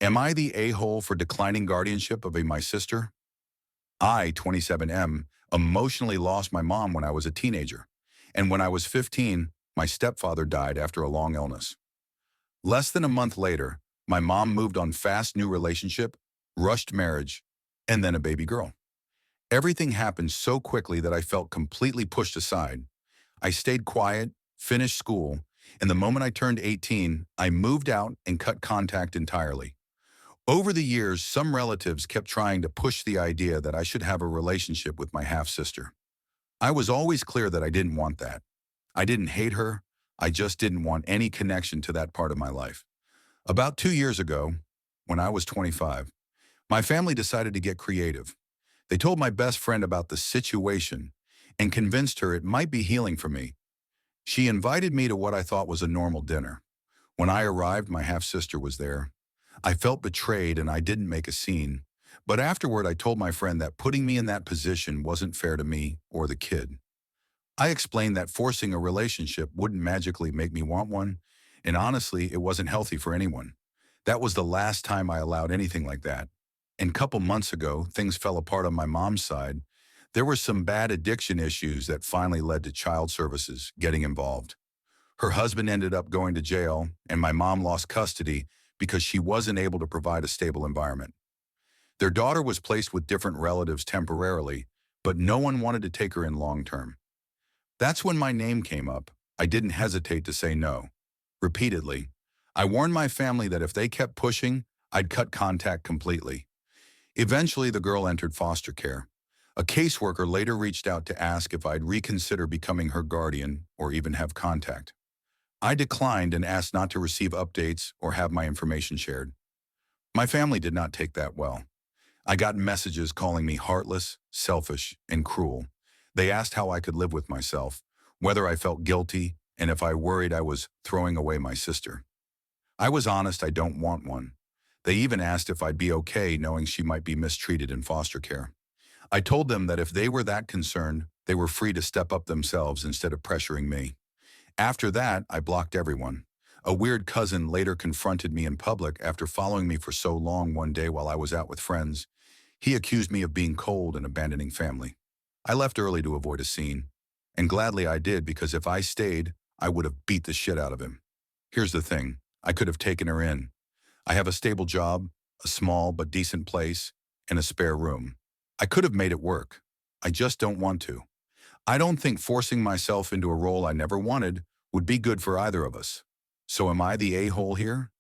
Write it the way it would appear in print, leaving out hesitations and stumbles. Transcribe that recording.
Am I the a-hole for declining guardianship of my sister? I, 27M, emotionally lost my mom when I was a teenager. And when I was 15, my stepfather died after a long illness. Less than a month later, my mom moved on fast new relationship, rushed marriage, and then a baby girl. Everything happened so quickly that I felt completely pushed aside. I stayed quiet, finished school, and the moment I turned 18, I moved out and cut contact entirely. Over the years, some relatives kept trying to push the idea that I should have a relationship with my half-sister. I was always clear that I didn't want that. I didn't hate her, I just didn't want any connection to that part of my life. About 2 years ago, when I was 25, my family decided to get creative. They told my best friend about the situation and convinced her it might be healing for me. She invited me to what I thought was a normal dinner. When I arrived, my half-sister was there. I felt betrayed and I didn't make a scene. But afterward, I told my friend that putting me in that position wasn't fair to me or the kid. I explained that forcing a relationship wouldn't magically make me want one, and honestly, it wasn't healthy for anyone. That was the last time I allowed anything like that. And a couple months ago, things fell apart on my mom's side. There were some bad addiction issues that finally led to child services getting involved. Her husband ended up going to jail, and my mom lost custody because she wasn't able to provide a stable environment. Their daughter was placed with different relatives temporarily, but no one wanted to take her in long term. That's when my name came up. I didn't hesitate to say no. Repeatedly, I warned my family that if they kept pushing, I'd cut contact completely. Eventually, the girl entered foster care. A caseworker later reached out to ask if I'd reconsider becoming her guardian or even have contact. I declined and asked not to receive updates or have my information shared. My family did not take that well. I got messages calling me heartless, selfish, and cruel. They asked how I could live with myself, whether I felt guilty, and if I worried I was throwing away my sister. I was honest, I don't want one. They even asked if I'd be okay knowing she might be mistreated in foster care. I told them that if they were that concerned, they were free to step up themselves instead of pressuring me. After that, I blocked everyone. A weird cousin later confronted me in public after following me for so long one day while I was out with friends. He accused me of being cold and abandoning family. I left early to avoid a scene, and gladly I did because if I stayed, I would have beat the shit out of him. Here's the thing, I could have taken her in. I have a stable job, a small but decent place, and a spare room. I could have made it work. I just don't want to. I don't think forcing myself into a role I never wanted would be good for either of us. So am I the a-hole here?